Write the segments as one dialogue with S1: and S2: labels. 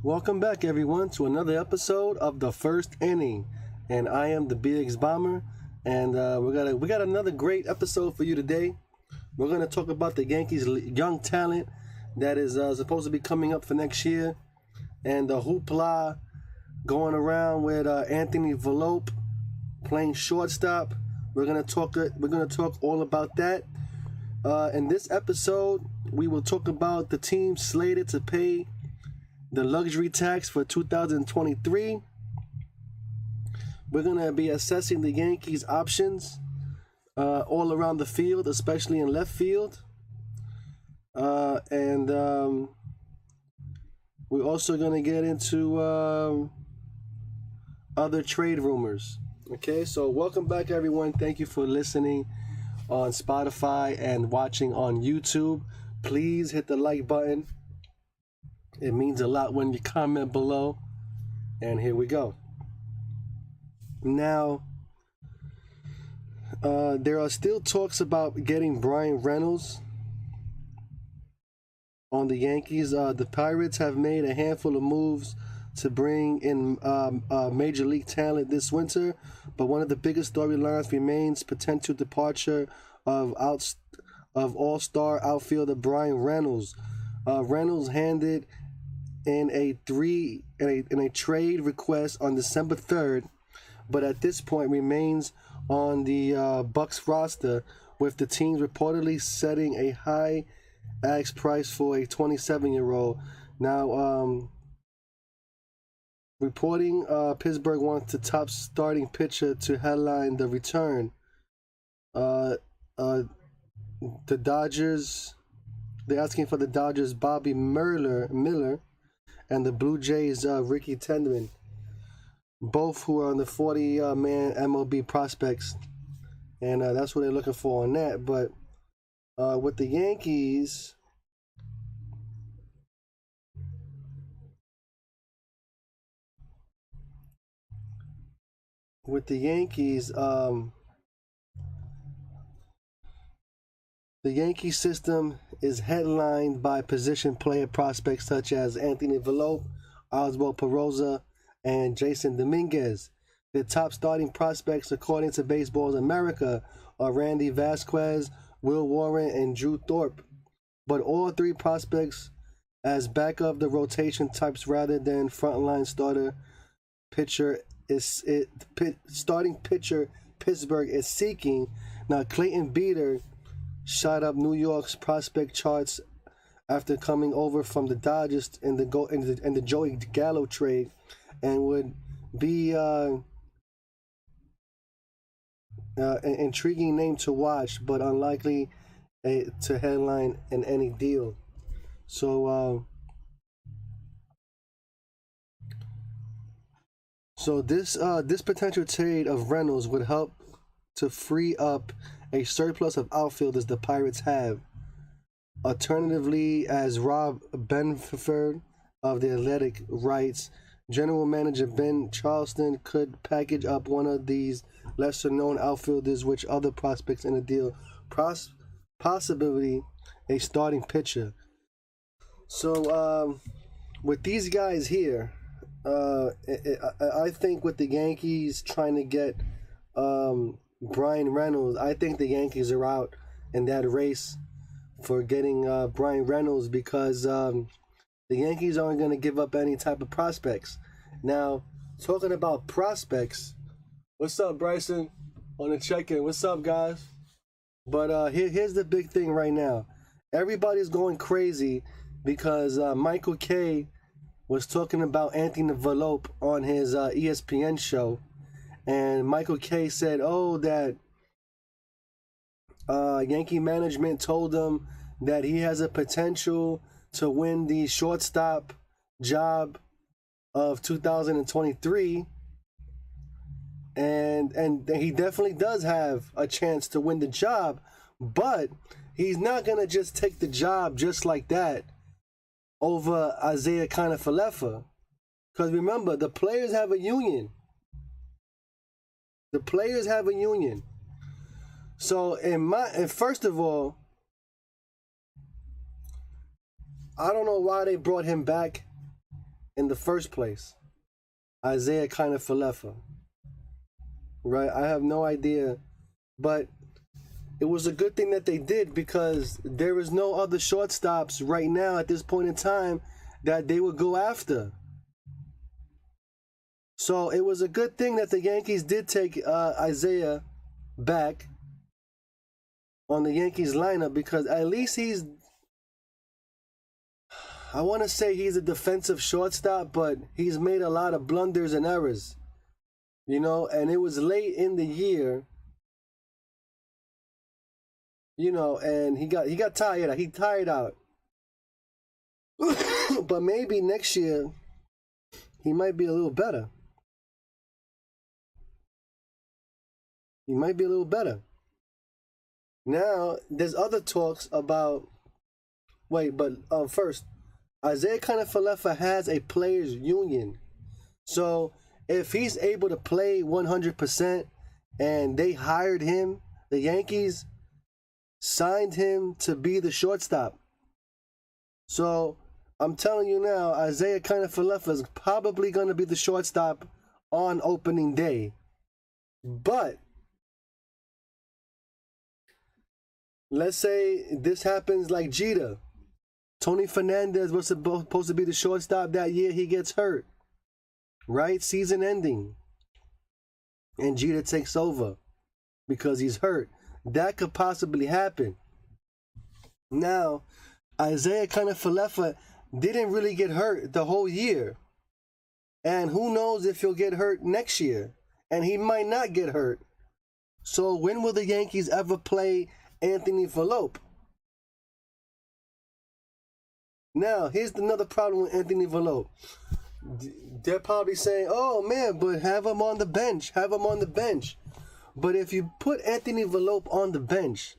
S1: Welcome back, everyone, to another episode of the First Inning, and I am the BX Bomber, and we got another great episode for you today. We're gonna talk about the Yankees' young talent that is supposed to be coming up for next year, and the hoopla going around with Anthony Volpe playing shortstop. We're gonna talk all about that. In this episode, we will talk about the team slated to pay the luxury tax for 2023. We're going to be assessing the Yankees' options all around the field, especially in left field. And we're also going to get into other trade rumors. Okay, so welcome back, everyone. Thank you for listening on Spotify and watching on YouTube. Please hit the like button. It means a lot when you comment below. And here we go. Now, there are still talks about getting Brian Reynolds on the Yankees. The Pirates have made a handful of moves to bring in major league talent this winter, but one of the biggest storylines remains potential departure of all-star outfielder Brian Reynolds. Reynolds handed in a trade request on December 3rd, but at this point remains on the Bucks roster, with the teams reportedly setting a high ask price for a 27-year-old. Now, reporting Pittsburgh wants the top starting pitcher to headline the return. The Dodgers, they're asking for the Dodgers' Bobby Miller and the Blue Jays' Ricky Tendman, both who are on the 40-man MLB prospects, and that's what they're looking for on that. But with the Yankees, the Yankee system is headlined by position player prospects such as Anthony Volpe, Oswald Peroza, and Jason Dominguez. The top starting prospects, according to Baseball America, are Randy Vasquez, Will Warren, and Drew Thorpe. But all three prospects as back of the rotation types rather than frontline starting pitcher Pittsburgh is seeking. Now, Clayton Beeter shot up New York's prospect charts after coming over from the Dodgers in the Joey Gallo trade, and would be an intriguing name to watch, but unlikely to headline in any deal. So this potential trade of Reynolds would help to free up a surplus of outfielders the Pirates have. Alternatively, as Rob Benford of The Athletic writes, General Manager Ben Charleston could package up one of these lesser-known outfielders with other prospects in a deal, possibly a starting pitcher. So, with these guys here, I think with the Yankees trying to get Brian Reynolds, I think the Yankees are out in that race for getting Brian Reynolds, because the Yankees aren't going to give up any type of prospects. Now, talking about prospects, what's up, Bryson? On the check-in, what's up, guys? But here's the big thing right now. Everybody's going crazy because Michael Kay was talking about Anthony Volpe on his ESPN show. And Michael Kay said, that Yankee management told him that he has a potential to win the shortstop job of 2023. And he definitely does have a chance to win the job, but he's not going to just take the job just like that over Isaiah Kiner-Falefa. Because remember, the players have a union. So, first of all, I don't know why they brought him back in the first place? Isaiah kind of Falefa, right? I have no idea, but it was a good thing that they did because there is no other shortstops right now at this point in time that they would go after. So it was a good thing that the Yankees did take Isaiah back on the Yankees lineup because at least he's, I want to say he's a defensive shortstop, but he's made a lot of blunders and errors, and it was late in the year, and he got tired. He tired out. But maybe next year he might be a little better. He might be a little better. Now, there's other talks about, first, Isaiah Kiner-Falefa has a players union. So if he's able to play 100% and they hired him, the Yankees signed him to be the shortstop. So I'm telling you now, Isaiah Kiner-Falefa is probably going to be the shortstop on opening day. But let's say this happens like Jeter. Tony Fernandez was supposed to be the shortstop that year. He gets hurt, right? Season ending. And Jeter takes over because he's hurt. That could possibly happen. Now, Isaiah Kiner-Falefa didn't really get hurt the whole year. And who knows if he'll get hurt next year. And he might not get hurt. So when will the Yankees ever play Anthony Volpe? Now, here's another problem with Anthony Volpe. They're probably saying, oh man, but have him on the bench. Have him on the bench. But if you put Anthony Volpe on the bench,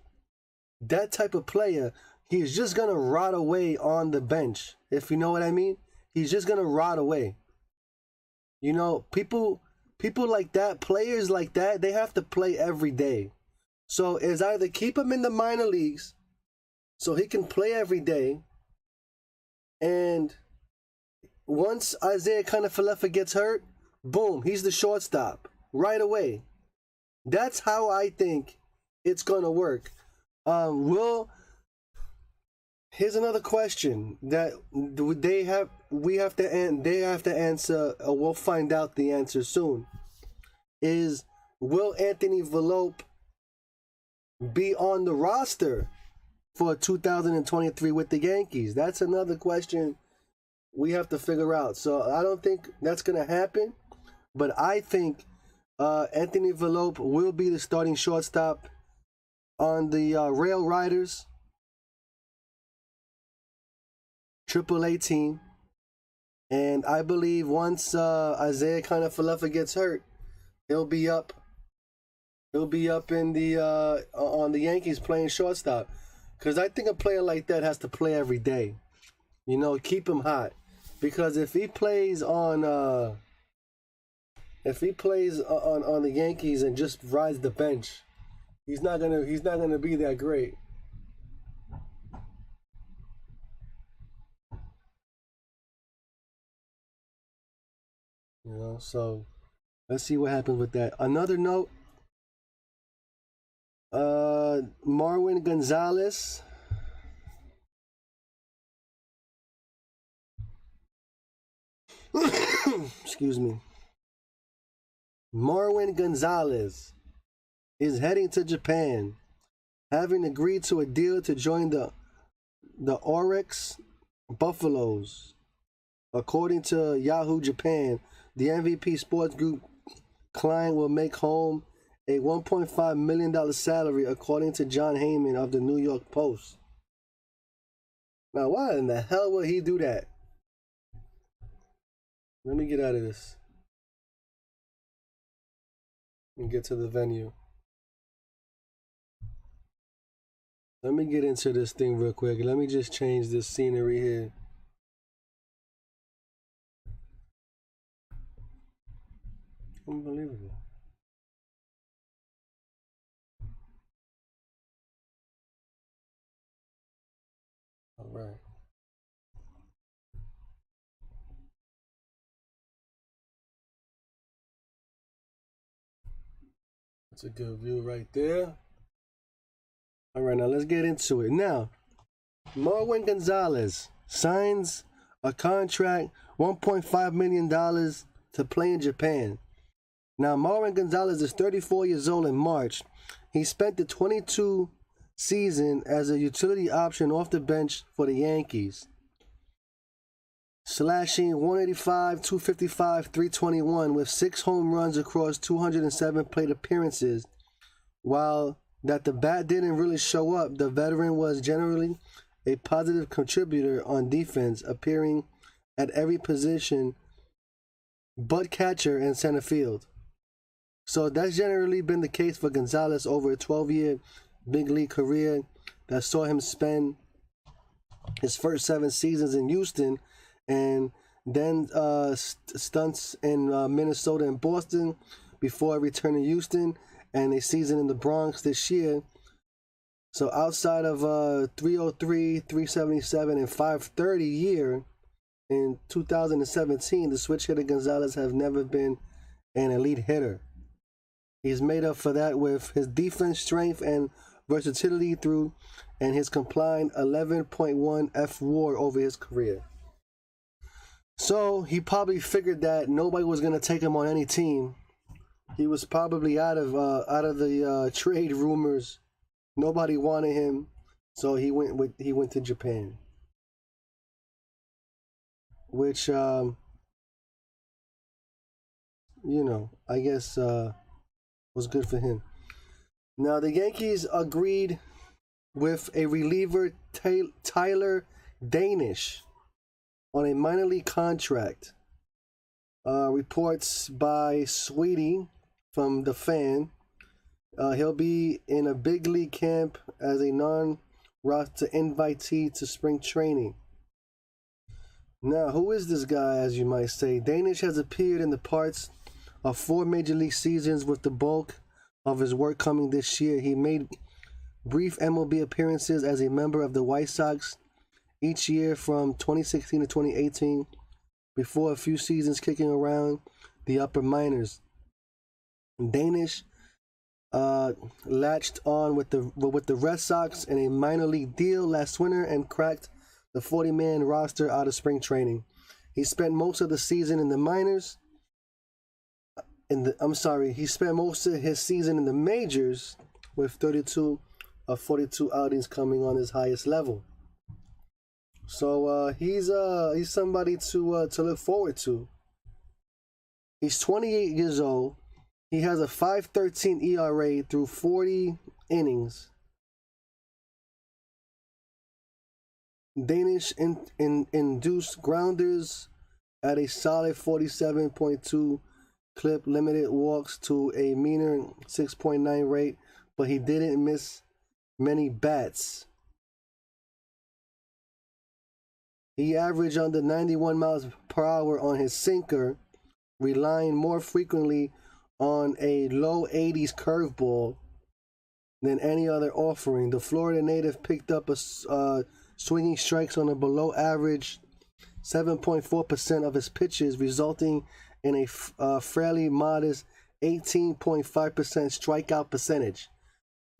S1: that type of player, he's just going to rot away on the bench. If you know what I mean? He's just going to rot away. People like that, players like that, they have to play every day. So it's either keep him in the minor leagues so he can play every day. And once Isaiah Kiner-Falefa gets hurt, boom, he's the shortstop right away. That's how I think it's going to work. Here's another question that they have to answer, or we'll find out the answer soon. Is will Anthony Volpe be on the roster for 2023 with the Yankees? That's another question we have to figure out. So I don't think that's going to happen, but I think Anthony Volpe will be the starting shortstop on the Rail Riders AAA team. And I believe once Isaiah Kiner-Falefa gets hurt, he'll be up in the on the Yankees playing shortstop. Because I think a player like that has to play every day. Keep him hot. Because if he plays on the Yankees and just rides the bench, he's not gonna be that great. So let's see what happens with that. Another note, Marwin Gonzalez excuse me. Marwin Gonzalez is heading to Japan, having agreed to a deal to join the Oryx Buffaloes. According to Yahoo Japan, the MVP Sports Group client will make home a $1.5 million salary, according to John Heyman of the New York Post. Now, why in the hell would he do that? Let me get out of this and get to the venue. Let me get into this thing real quick. Let me just change this scenery here. Unbelievable. All right. That's a good view right there. All right, now let's get into it. Now, Marwin Gonzalez signs a contract, $1.5 million to play in Japan. Now, Marwin Gonzalez is 34 years old in March. He spent the 22 season as a utility option off the bench for the Yankees, slashing 185, 255, 321 with 6 home runs across 207 plate appearances. While that the bat didn't really show up, the veteran was generally a positive contributor on defense, appearing at every position but catcher and center field. So that's generally been the case for Gonzalez over a 12-year big league career that saw him spend his first 7 seasons in Houston and then stunts in Minnesota and Boston before returning to Houston, and a season in the Bronx this year. So outside of 303, 377, and 530 year in 2017, the switch hitter Gonzalez has never been an elite hitter. He's made up for that with his defense strength and versatility through and his combined 11.1 F-WAR over his career. So he probably figured that nobody was going to take him on any team. He was probably out of the trade rumors. Nobody wanted him, so he went to Japan, which I guess was good for him. Now the Yankees agreed with a reliever Tyler Danish on a minor league contract. Reports by Sweetie from The Fan. He'll be in a big league camp as a non-roster invitee to spring training. Now, who is this guy, as you might say? Danish has appeared in the parts of 4 major league seasons, with the bulk of his work coming this year. He made brief MLB appearances as a member of the White Sox each year from 2016 to 2018, before a few seasons kicking around the upper minors. Danish latched on with the Red Sox in a minor league deal last winter and cracked the 40-man roster out of spring training. He spent most of the season in the minors. He spent most of his season in the majors, with 32 of 42 outings coming on his highest level. So he's somebody to look forward to. He's 28 years old. He has a 5.13 ERA through 40 innings. Danish induced grounders at a solid 47.2 clip, limited walks to a meaner 6.9 rate, but he didn't miss many bats. He averaged under 91 miles per hour on his sinker, relying more frequently on a low 80s curveball than any other offering. The Florida native picked up swinging strikes on a below average 7.4% of his pitches, resulting in a fairly modest 18.5% strikeout percentage.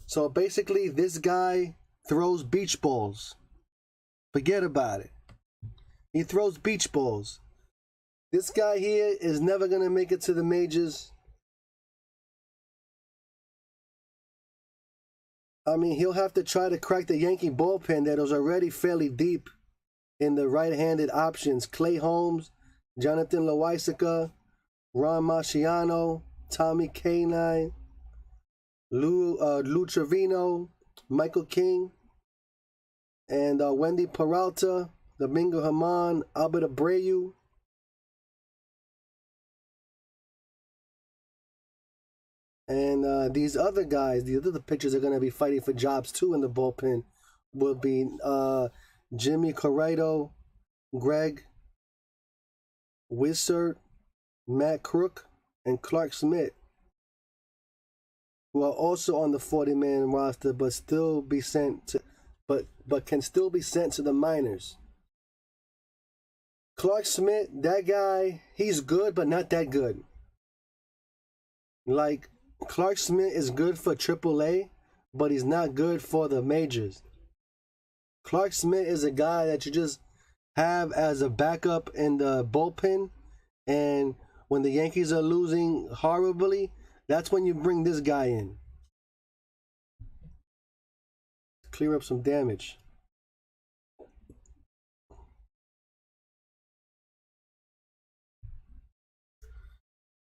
S1: So basically, this guy throws beach balls. Forget about it. He throws beach balls. This guy here is never going to make it to the majors. I mean, he'll have to try to crack the Yankee bullpen that was already fairly deep in the right-handed options. Clay Holmes, Jonathan Loaisiga, Ron Marciano, Tommy K9, Lou Trevino, Michael King, and Wendy Peralta, Domingo Germán, Albert Abreu. And these other guys, the other pitchers are going to be fighting for jobs too in the bullpen. Will be Jimmy Corrado, Greg Wissert, Matt Crook, and Clark Smith, who are also on the 40-man roster, but can still be sent to the minors. Clark Smith, that guy, he's good, but not that good. Like, Clark Smith is good for AAA, but he's not good for the majors. Clark Smith is a guy that you just have as a backup in the bullpen, and when the Yankees are losing horribly, that's when you bring this guy in. Clear up some damage.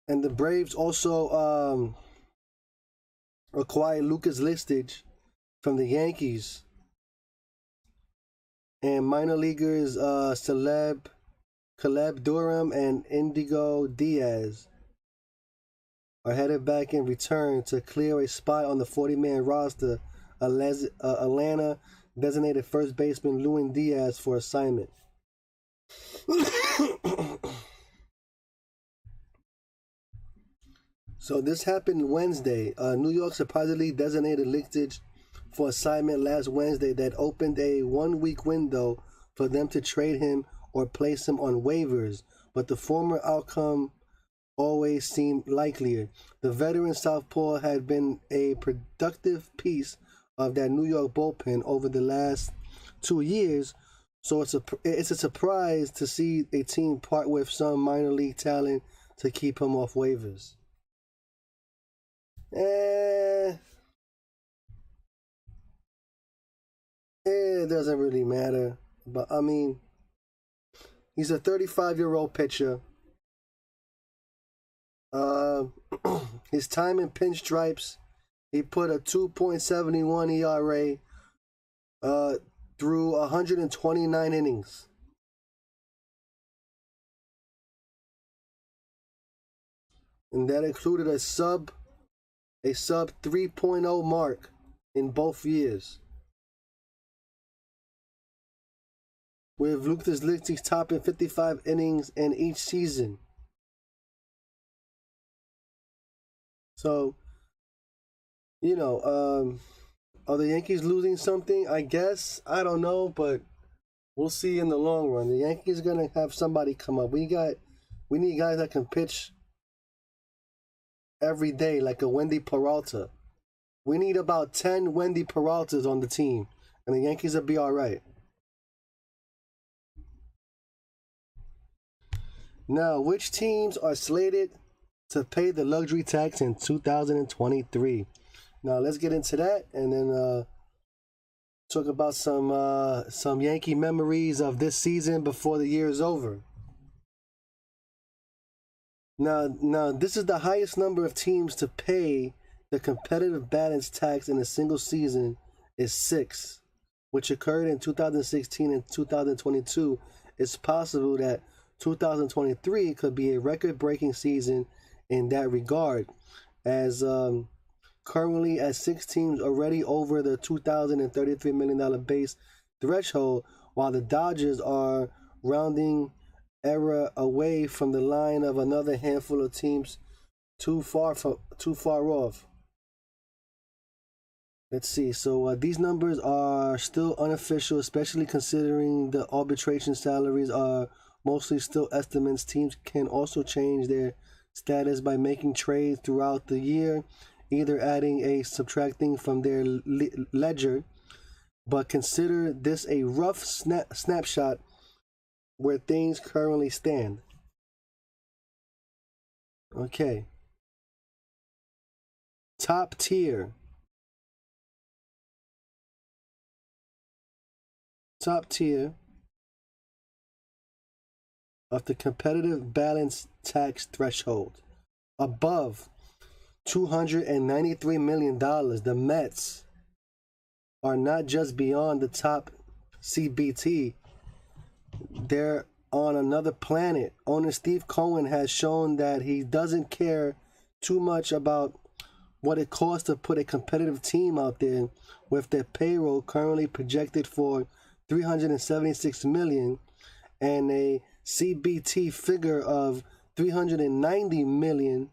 S1: And the Braves also acquired Lucas Listage from the Yankees. And minor leaguers Caleb Durham and Indigo Diaz are headed back in return to clear a spot on the 40-man roster. Atlanta designated first baseman Lewin Diaz for assignment. So this happened Wednesday. New York surprisingly designated Listage for assignment last Wednesday that opened a 1-week window for them to trade him or place him on waivers, but the former outcome always seemed likelier. The veteran southpaw had been a productive piece of that New York bullpen over the last 2 years, so it's a surprise to see a team part with some minor league talent to keep him off waivers. It doesn't really matter, but I mean, he's a 35-year-old pitcher. His time in pinstripes, he put a 2.71 ERA through 129 innings. And that included a sub 3.0 mark in both years. With Lucas Listage topping 55 innings in each season. So, are the Yankees losing something? I guess. I don't know, but we'll see in the long run. The Yankees are going to have somebody come up. We need guys that can pitch every day, like a Wendy Peralta. We need about 10 Wendy Peraltas on the team, and the Yankees will be all right. Now, which teams are slated to pay the luxury tax in 2023? Now, let's get into that, and then talk about some Yankee memories of this season before the year is over. Now, this is the highest number of teams to pay the competitive balance tax in a single season is 6, which occurred in 2016 and 2022. It's possible that 2023 could be a record-breaking season in that regard, as currently at 6 teams already over the $2,033 million base threshold, while the Dodgers are rounding error away from the line of another handful of teams too far off. Let's see. So these numbers are still unofficial, especially considering the arbitration salaries are mostly still estimates. Teams can also change their status by making trades throughout the year, either adding or subtracting from their ledger. But consider this a rough snapshot where things currently stand. Okay. Top tier. Top tier of the competitive balance tax threshold. Above $293 million, the Mets are not just beyond the top CBT, they're on another planet. Owner Steve Cohen has shown that he doesn't care too much about what it costs to put a competitive team out there, with their payroll currently projected for $376 million and a CBT figure of $390 million.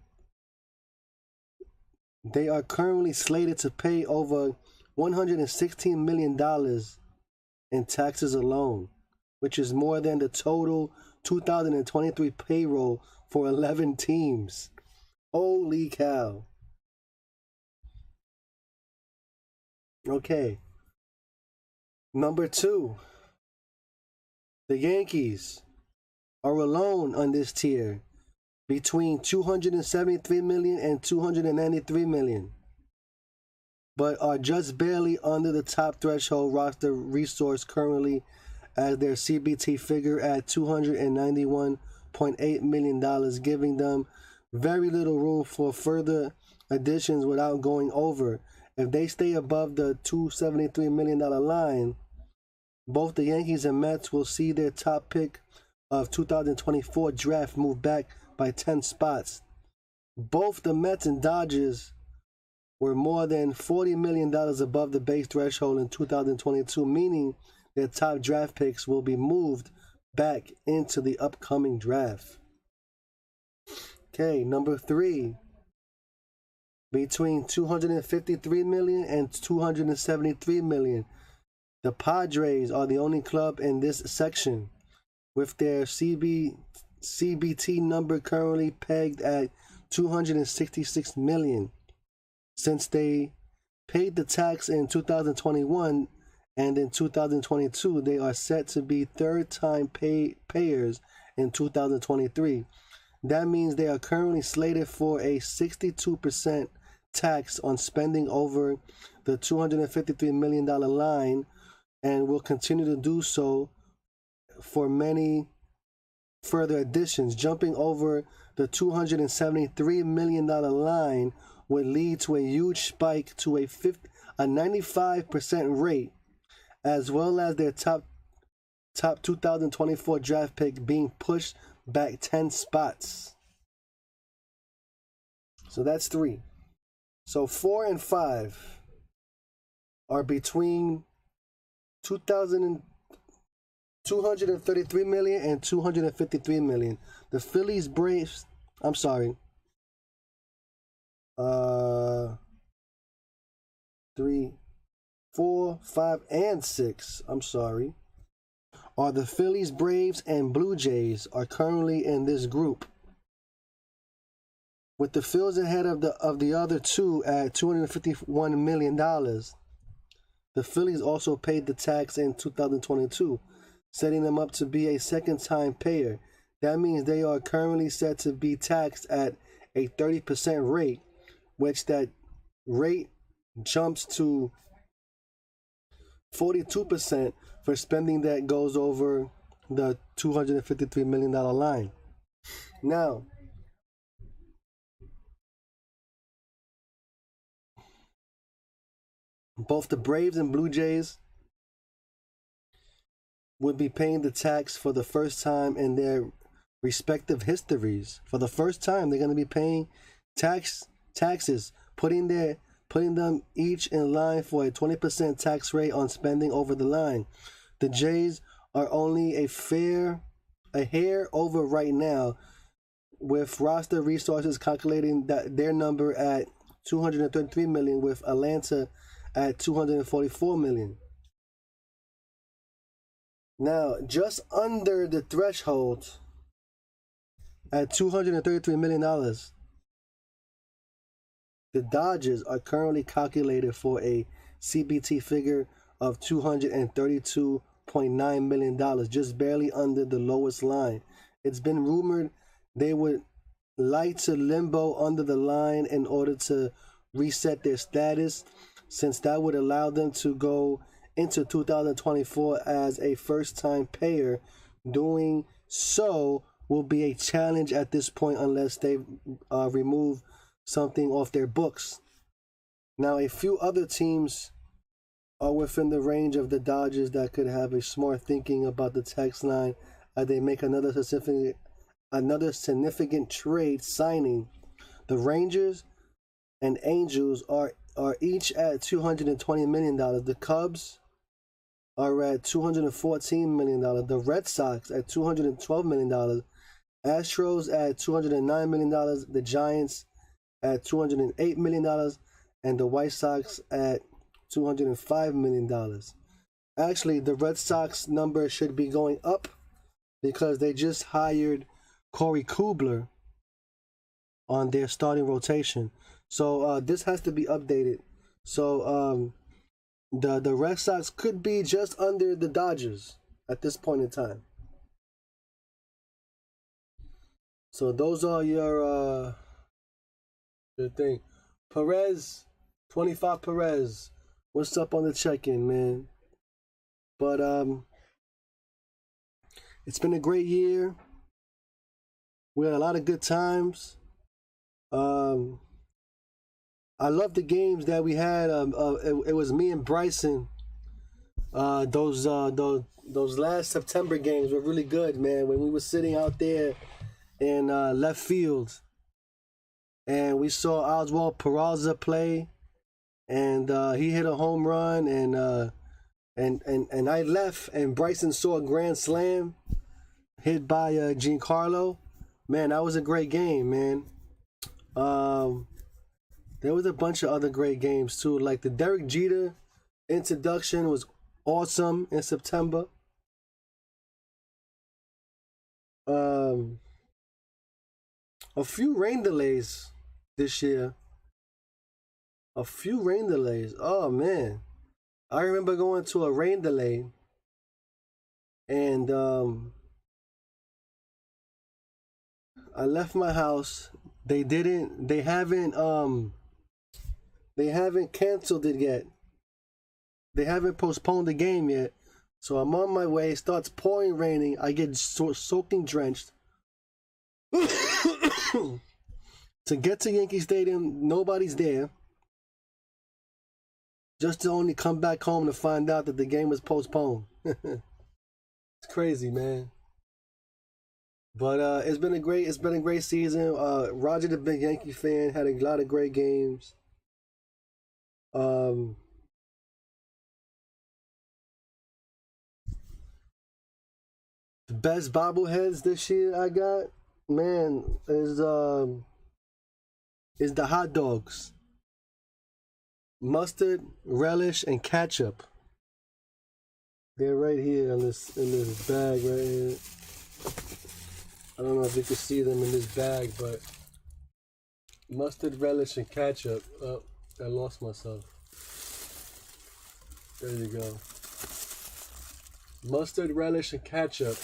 S1: They are currently slated to pay over $116 million in taxes alone, which is more than the total 2023 payroll for 11 teams. Holy cow. Okay. Number 2, the Yankees are alone on this tier between 273 million and 293 million, but are just barely under the top threshold roster resource currently, as their CBT figure at $291.8 million, giving them very little room for further additions without going over. If they stay above the $273 million line, both the Yankees and Mets will see their top pick of 2024 draft move back by 10 spots. Both the Mets and Dodgers were more than $40 million above the base threshold in 2022, meaning their top draft picks will be moved back into the upcoming draft. Okay, number 3, between 253 million and 273 million. The Padres are the only club in this section, with their CBT number currently pegged at 266 million. Since they paid the tax in 2021 and in 2022, they are set to be third-time payers in 2023. That means they are currently slated for a 62% tax on spending over the $253 million line, and will continue to do so for many further additions. Jumping over the $273 million line would lead to a huge spike to a 95% rate, as well as their top 2024 draft pick being pushed back 10 spots. So that's 3. So 4 and 5 are between 233 million and 253 million. The Phillies, Braves, I'm sorry. 3, 4, 5, and 6, I'm sorry, are the Phillies, Braves, and Blue Jays are currently in this group, with the Phils ahead of the other two at $251 million. The Phillies also paid the tax in 2022, setting them up to be a second-time payer. That means they are currently set to be taxed at a 30% rate, which that rate jumps to 42% for spending that goes over the $253 million line. Now, both the Braves and Blue Jays would be paying the tax for the first time in their respective histories. For the first time, they're going to be paying taxes, putting them each in line for a 20% tax rate on spending over the line. The Jays are only a hair over right now, with roster resources calculating that their number at 233 million, with Atlanta at 244 million. Now, just under the threshold at $233 million, the Dodgers are currently calculated for a CBT figure of $232.9 million, just barely under the lowest line. It's been rumored they would like to limbo under the line in order to reset their status, since that would allow them to go into 2024 as a first-time payer. Doing so will be a challenge at this point unless they remove something off their books. Now, a few other teams are within the range of the Dodgers that could have a smart thinking about the tax line as they make another significant trade signing. The Rangers and Angels are each at $220 million. The Cubs are at $214 million. The Red Sox at $212 million. Astros at $209 million. The Giants at $208 million. And the White Sox at $205 million. Actually, the Red Sox number should be going up because they just hired Corey Kubler on their starting rotation. So this has to be updated. So the Red Sox could be just under the Dodgers at this point in time. So those are your thing. Perez, 25 Perez. What's up on the check-in, man? But it's been a great year. We had a lot of good times. I love the games that we had. It was me and Bryson. Those last September games were really good, man. When we were sitting out there in left field, and we saw Oswald Peraza play, and he hit a home run, and I left, and Bryson saw a grand slam hit by Giancarlo. Man, that was a great game, man. There was a bunch of other great games too, like the Derek Jeter introduction was awesome in September. A few rain delays this year. A few rain delays. Oh man, I remember going to a rain delay, and I left my house. They haven't canceled it yet. They haven't postponed the game yet. So I'm on my way. It starts pouring, raining. I get soaking drenched. To get to Yankee Stadium, nobody's there. Just to only come back home to find out that the game was postponed. It's crazy, man. But it's been a great season. Roger, the big Yankee fan, had a lot of great games. The best bobbleheads this year I got, man, is the hot dogs. Mustard, relish, and ketchup. They're right here in this bag right here. I don't know if you can see them in this bag, but mustard, relish, and ketchup. Oh, I lost myself. There you go. Mustard, relish, and ketchup.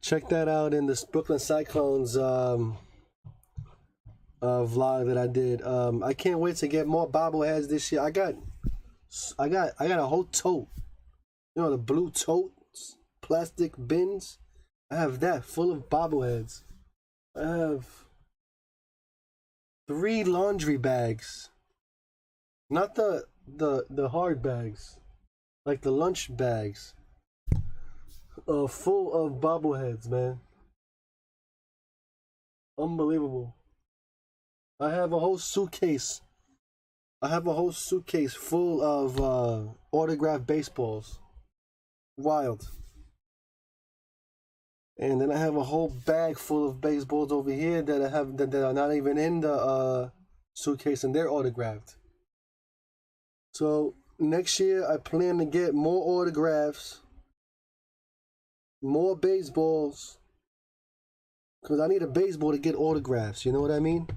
S1: Check that out in the Brooklyn Cyclones vlog that I did. I can't wait to get more bobbleheads this year. I got a whole tote. You know, the blue totes, plastic bins. I have that full of bobbleheads. I have 3 laundry bags. Not the hard bags, like the lunch bags. Full of bobbleheads, man. Unbelievable. I have a whole suitcase. Full of autographed baseballs. Wild. And then I have a whole bag full of baseballs over here that are not even in the suitcase, and they're autographed. So next year I plan to get more autographs, more baseballs, because I need a baseball to get autographs, you know what I mean?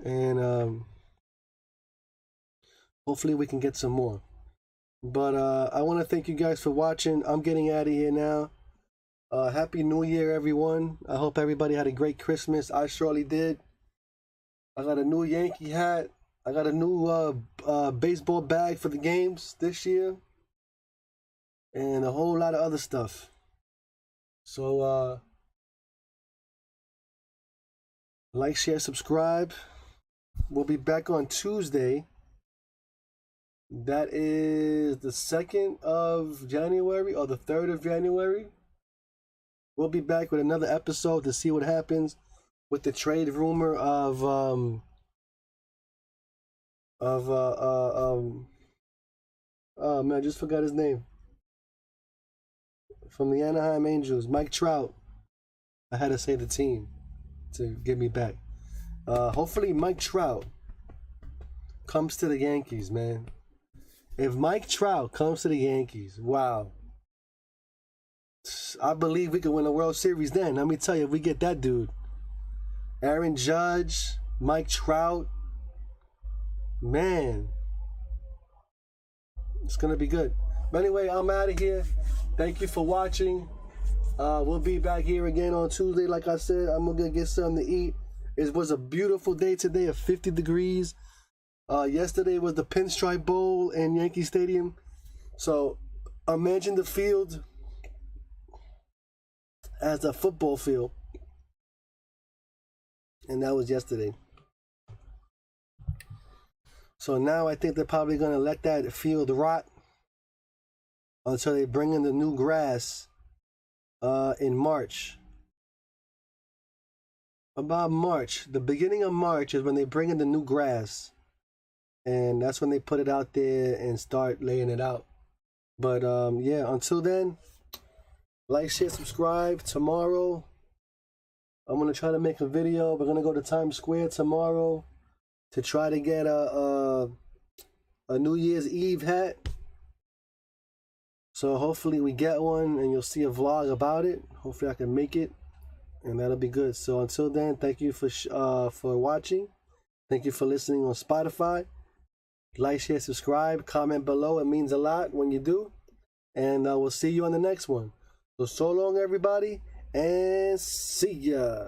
S1: And hopefully we can get some more. But I want to thank you guys for watching. I'm getting out of here now. Happy New Year, everyone. I hope everybody had a great Christmas. I surely did. I got a new Yankee hat. I got a new baseball bag for the games this year. And a whole lot of other stuff. So, like, share, subscribe. We'll be back on Tuesday. That is the 2nd of January or the 3rd of January. We'll be back with another episode to see what happens with the trade rumor of oh man, I just forgot his name. From the Anaheim Angels, Mike Trout. I had to say the team to get me back. Hopefully Mike Trout comes to the Yankees, man. If Mike Trout comes to the Yankees, wow. I believe we could win a World Series then. Let me tell you, if we get that dude. Aaron Judge, Mike Trout, Man, it's gonna be good. But anyway, I'm out of here. Thank you for watching. We'll be back here again on Tuesday. Like I said, I'm gonna get something to eat. It was a beautiful day today of 50 degrees. Yesterday was the Pinstripe Bowl in Yankee Stadium. So imagine the field as a football field. And that was yesterday. So now I think they're probably going to let that field rot until they bring in the new grass in March. About March. The beginning of March is when they bring in the new grass. And that's when they put it out there and start laying it out. But yeah, until then, like, share, subscribe. Tomorrow, I'm going to try to make a video. We're going to go to Times Square tomorrow to try to get a New Year's Eve hat. So hopefully we get one and you'll see a vlog about it. Hopefully I can make it and that'll be good. So until then, thank you for watching. Thank you for listening on Spotify. Like, share, subscribe, comment below. It means a lot when you do. And we'll see you on the next one. So long, everybody, and see ya.